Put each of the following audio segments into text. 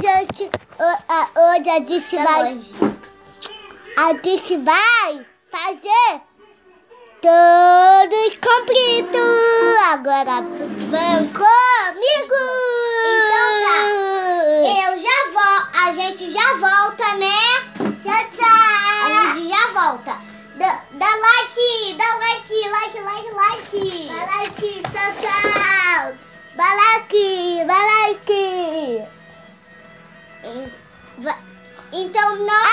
gente, hoje a Dice vai fazer todos compridos. Agora vão comigo. Então tá, eu já vou, a gente já volta, né? Tchau, tchau. A gente já volta. Dá like, like. Vai like, tchau, tchau. Vai like. Então não...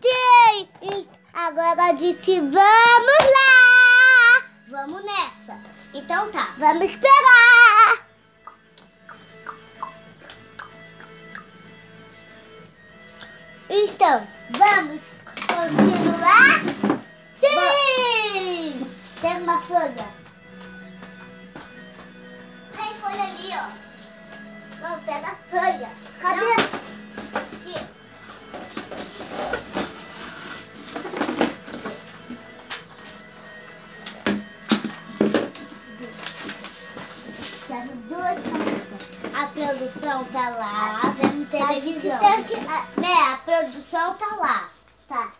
Achei! Agora a gente vamos lá! Vamos nessa. Então tá. Vamos esperar! Então, vamos continuar? Sim! Tem uma folha. Tem folha ali, ó. Não, pega a folha. Cadê? Aqui. Temos duas canetas. A produção tá lá, vendo televisão. Tem que, Né, a produção tá lá. tá,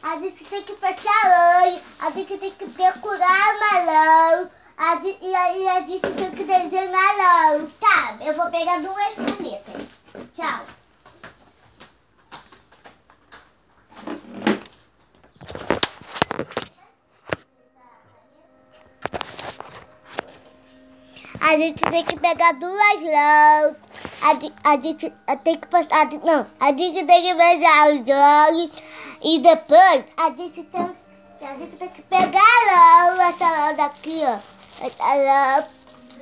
a gente tem que passar hoje, a gente tem que procurar malão, e aí a gente tem que desenhar malão. Tá, eu vou pegar duas canetas. Tchau. A gente tem que pegar duas lãs, a gente tem que passar, não, a gente tem que fechar os olhos e depois a gente tem que pegar a lã, essa lã daqui, ó, essa lã,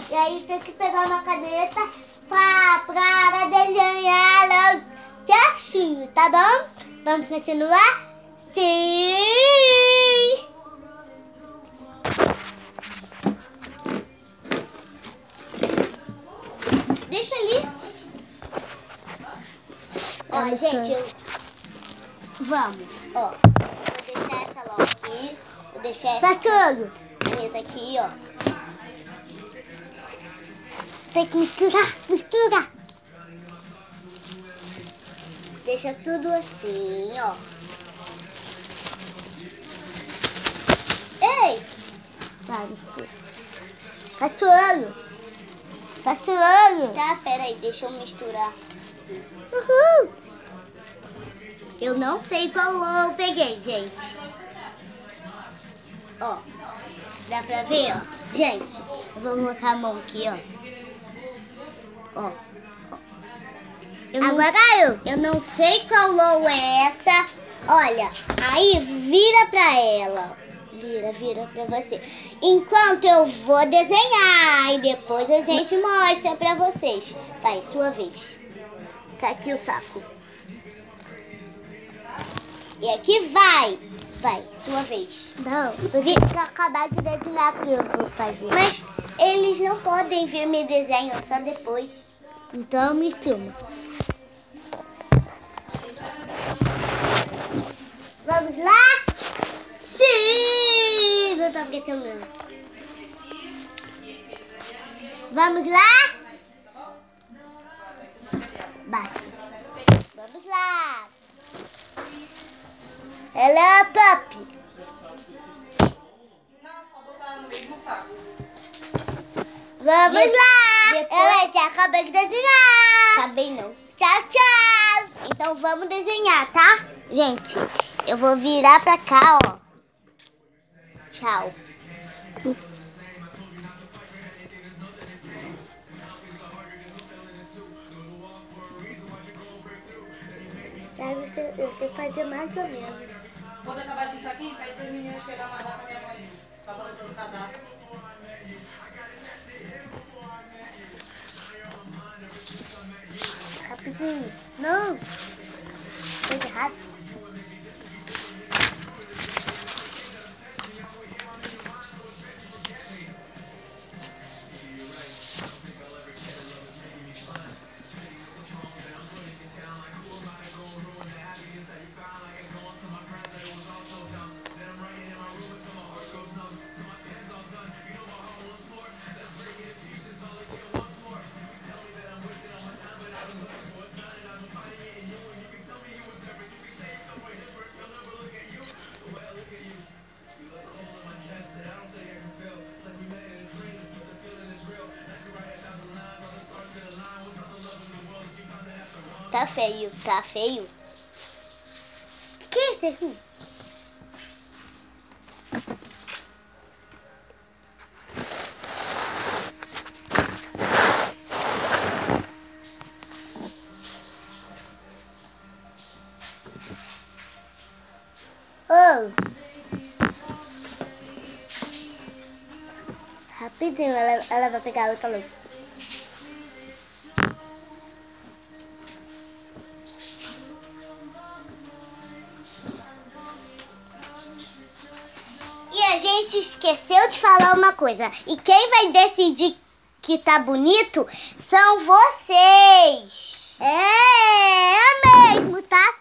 e aí tem que pegar uma caneta para desenhar a lã certinho, tá bom? Vamos continuar? Sim! Deixa ali. Ó, gente, vamos. Ó, vou deixar essa logo aqui. Vou deixar essa caneta aqui, ó. Tem que misturar. Deixa tudo assim, ó. Ei! Vai, mistura. Tá suando. Tá, peraí, deixa eu misturar. Uhul. Eu não sei qual lã eu peguei, gente. Ó, dá pra ver, ó? Gente, eu vou colocar a mão aqui, ó. Ó. Eu não sei qual lã é essa. Olha, aí vira pra ela. Vira pra você. Enquanto eu vou desenhar e depois a gente mostra pra vocês. Vai, sua vez. Tá aqui o saco. E aqui vai. Vai, sua vez. Não, eu tenho que acabar de desenhar aqui, eu vou fazer. Mas eles não podem ver meu desenho, só depois. Então me filma. Vamos lá? Sim! Não tô acreditando. Vamos lá? Bate. Vamos lá. Hello, Papi. Não, só botar no mesmo saco. Vamos lá. depois- Eu já acabei de desenhar. Acabei não. Tchau, tchau. Então vamos desenhar, tá? Gente, eu vou virar pra cá, ó. Tchau. Eu tenho que fazer mais ou menos. Quando acabar disso aqui, pede para as meninas pegar uma data pra minha mãe. Pra botar no cadastro. Rapidinho. Não. Foi errado. Tá feio, tá feio. Que é isso aqui? Oh! Rapidinho, ela vai pegar outra luz. E a gente esqueceu de falar uma coisa. E quem vai decidir que tá bonito são vocês. É mesmo, tá?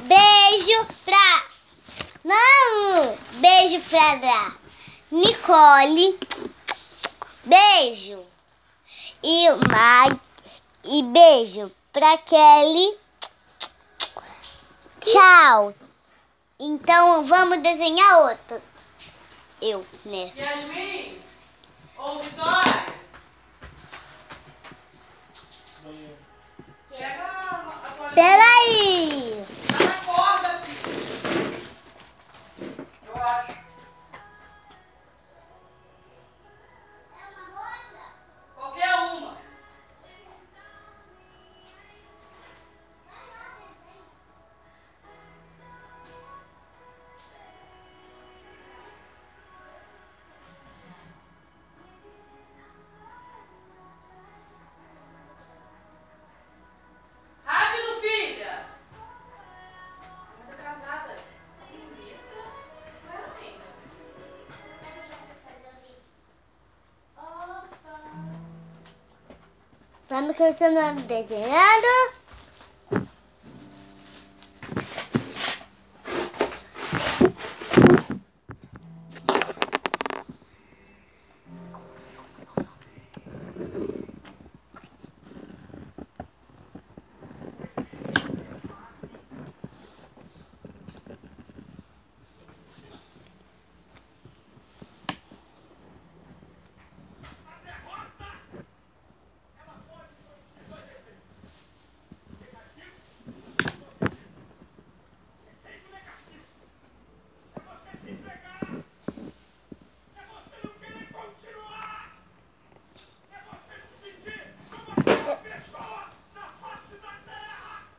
Beijo pra... Não! Beijo pra Nicole. Beijo. E beijo pra Kelly. Tchau. Então vamos desenhar outro. Eu, né? Yasmin! Ô, Vitória! Pega a toalha. Peraí. Tá na corda, filho. Eu acho. Qualquer uma. Rápido, filha! Muito atrasada. Bonita. Não ainda. Vamos continuar desenhando.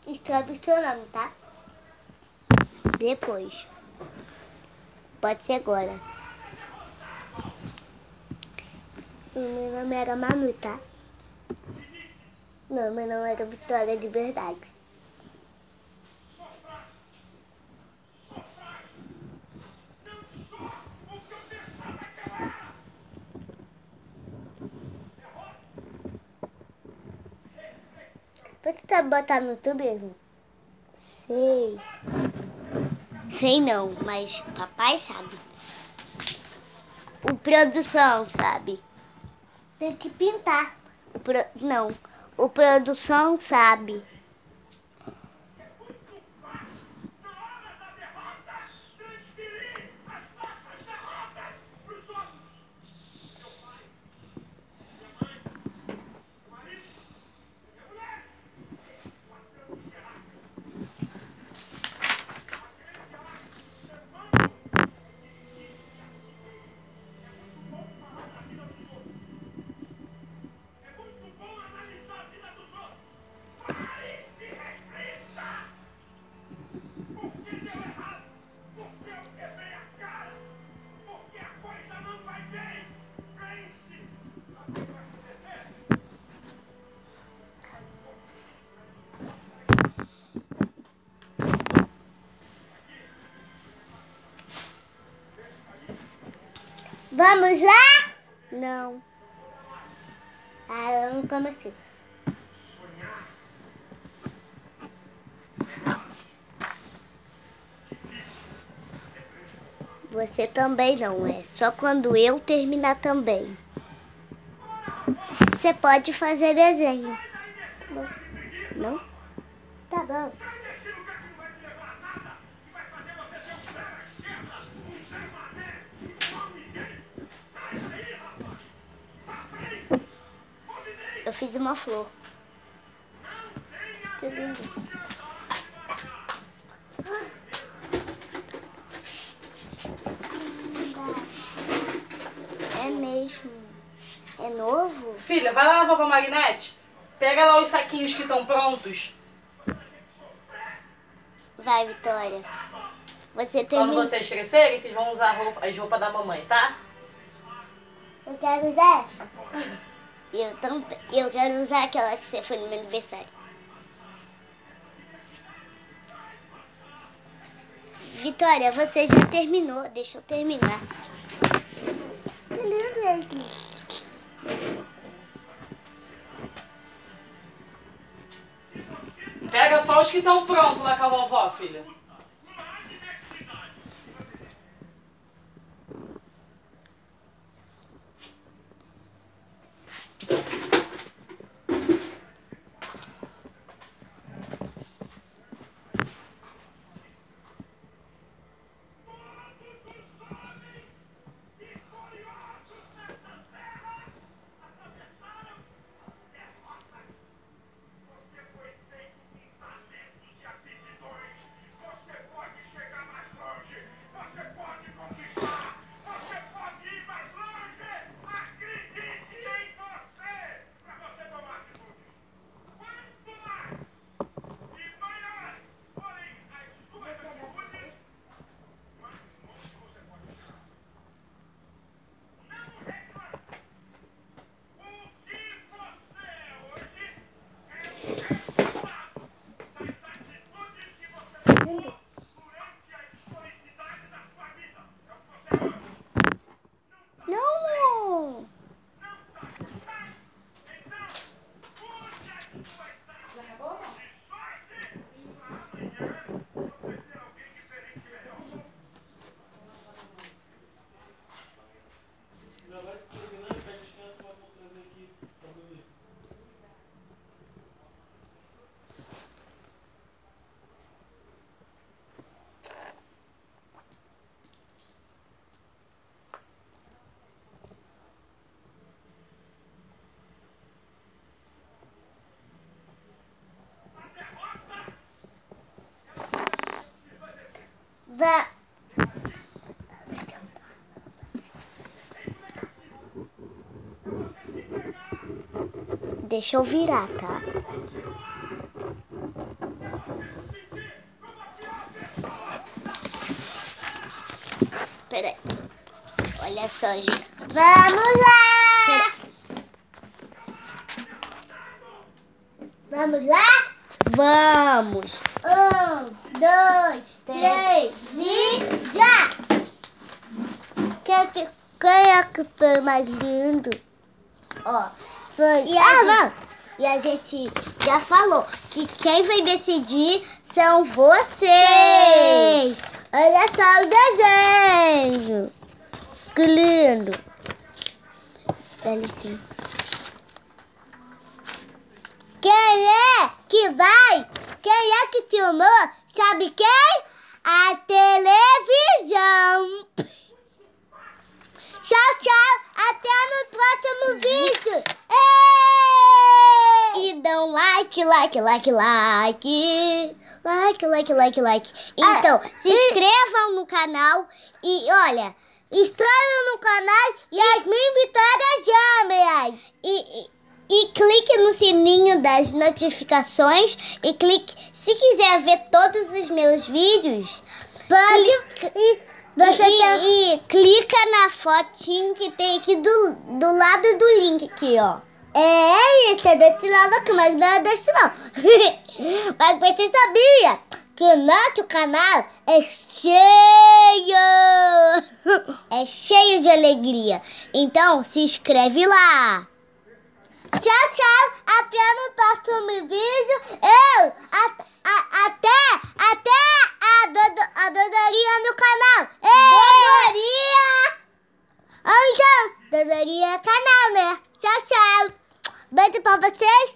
Escreve o seu nome, tá? Depois. Pode ser agora. O meu nome era Manu, tá? Não, meu nome era Vitória de verdade. Por que tá botando no YouTube mesmo? Sei. Sei não, mas papai sabe. O produção sabe. Tem que pintar. Não, o produção sabe. Vamos lá? Não. Ah, eu não comecei. Você também não, é só quando eu terminar também. Você pode fazer desenho. Tá bom. Não? Tá bom. Eu fiz uma flor. Que lindo. É mesmo. É novo? Filha, vai lá na Vovó Marinette. Pega lá os saquinhos que estão prontos. Vai, Vitória. Você Quando termina. vocês crescerem, vocês vão usar as roupas da mamãe, tá? Eu quero usar. Eu também. Eu quero usar aquela que você foi no meu aniversário. Vitória, você já terminou. Deixa eu terminar. Que lindo mesmo. Pega só os que estão prontos lá com a vovó, filha. Não! Vá. Deixa eu virar, tá? Peraí. Olha só, gente. Vamos lá. Vamos lá? Vamos. 1, 2, 3 e já! Quem é que foi mais lindo? Ó, foi. Não. E a gente já falou que quem vai decidir são vocês. Olha só o desenho. Que lindo. Dá licença. Quem é que vai? Quem é que filmou? Sabe quem? A televisão. Tchau, tchau. Até no próximo vídeo. Ei! E dão like. Então, se inscrevam no canal e olha, Inscreva no canal Yasmin Vitória Jâmara. e clique no sininho das notificações e clique, se quiser ver todos os meus vídeos, e clica na fotinho que tem aqui do lado do link aqui, ó. É isso, é desse lado aqui, mas não é desse não. Mas você sabia que o nosso canal é cheio de alegria. Então, se inscreve lá. Tchau, tchau. Até no próximo vídeo. Até a Dodorinha no canal. Dodorinha! Dodorinha é canal, né? Tchau, tchau. Beijo pra vocês.